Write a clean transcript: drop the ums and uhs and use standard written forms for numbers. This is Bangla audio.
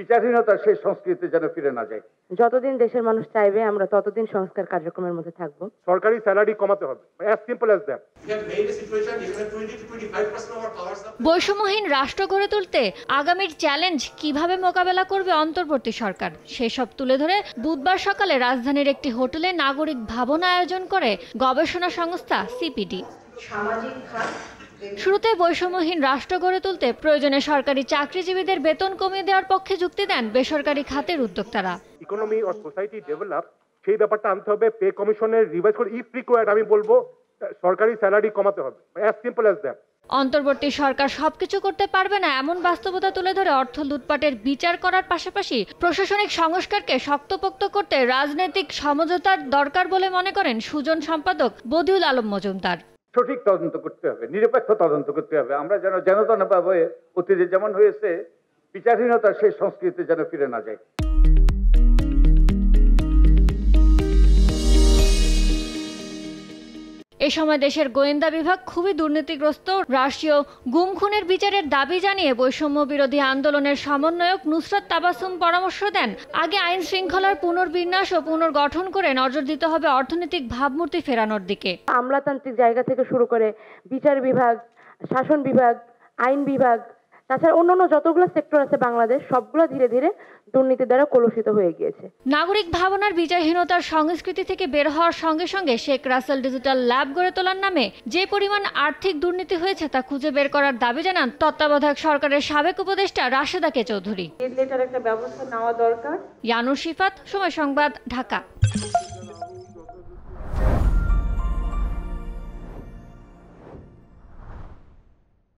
বিচারহীনতার সেই সংস্কৃতি যেন ফিরে না যায়। যতদিন দেশের মানুষ চাইবে আমরা ততদিন সংস্কার কার্যক্রমের মধ্যে থাকব। সরকারি স্যালারি কমাতে হবে, অ্যাজ সিম্পল অ্যাজ দ্যাট। বৈষম্যহীন রাষ্ট্র গড়ে তুলতে আগামীর চ্যালেঞ্জ কিভাবে মোকাবেলা করবে অন্তর্বর্তী সরকার, সেসব তুলে ধরে বুধবার সকালে রাজধানীর একটি হোটেলে নাগরিক ভাবনা আয়োজন করে গবেষণা সংস্থা সিপিডি। শুরুতে বৈষম্যহীন রাষ্ট্র গড়ে তুলতে প্রয়োজনে সরকারি চাকরিজীবীদের বেতন কমিয়ে দেওয়ার পক্ষে যুক্তি দেন বেসরকারি খাতের উদ্যোক্তারা। ইকোনমি অর সোসাইটি ডেভেলপ, সেই ব্যাপারটা আনতে হবে। পে কমিশনের রিভাইজ করে ইফ রিকোয়ার্ড আমি বলবো সরকারি স্যালারি কমাতে হবে, অ্যাজ সিম্পল অ্যাজ দ্যাট। অন্তর্বর্তী সরকার সবকিছু করতে পারবে না এমন বাস্তবতা তুলে ধরে অর্থ লুটপাটের বিচার করার পাশাপাশি প্রশাসনিক সংস্কারকে শক্তপোক্ত করতে রাজনৈতিক সমঝোতার দরকার বলে মনে করেন সুজন সম্পাদক বদিউল আলম মজুমদার। সঠিক তদন্ত করতে হবে, নিরপেক্ষ তদন্ত করতে হবে। আমরা যেন ভাবে অতীতে যেমন হয়েছে, বিচারহীনতার সেই সংস্কৃতি যেন ফিরে না যায়। এ সময় দেশের গোয়েন্দা বিভাগ খুবই দুর্নীতিগ্রস্ত, রাষ্ট্রীয় গুম খুনের বিচারের দাবি জানিয়ে বৈষম্য বিরোধী আন্দোলনের সমন্বয়ক নুসরাত তাবাসসুম পরামর্শ দেন, আগে আইন শৃঙ্খলার পুনর্বিন্যাস ও পুনর্গঠন করে নজর দিতে হবে অর্থনৈতিক ভাবমূর্তি ফেরানোর দিকে। আমলাতান্ত্রিক জায়গা থেকে শুরু করে বিচার বিভাগ, শাসন বিভাগ, আইন বিভাগ, তাছাড়া অন্যান্য যতগুলো সেক্টর আছে বাংলাদেশ, সবগুলো ধীরে ধীরে দুর্নীতি দ্বারা কলুষিত হয়ে গিয়েছে। নাগরিক ভাবনার বিচারহীনতার সংস্কৃতি থেকে বের হওয়ার সঙ্গে সঙ্গে শেখ রাসেল ডিজিটাল ল্যাব গড়ে তোলার নামে যে পরিমাণ আর্থিক দুর্নীতি হয়েছে তা খুঁজে বের করার দাবি জানান তত্ত্বাবধায়ক সরকারের সাবেক উপদেষ্টা রাশেদা কে চৌধুরী। এটার একটা ব্যবস্থা নেওয়া দরকার। ইয়ানুর শিফাত, সময় সংবাদ, ঢাকা।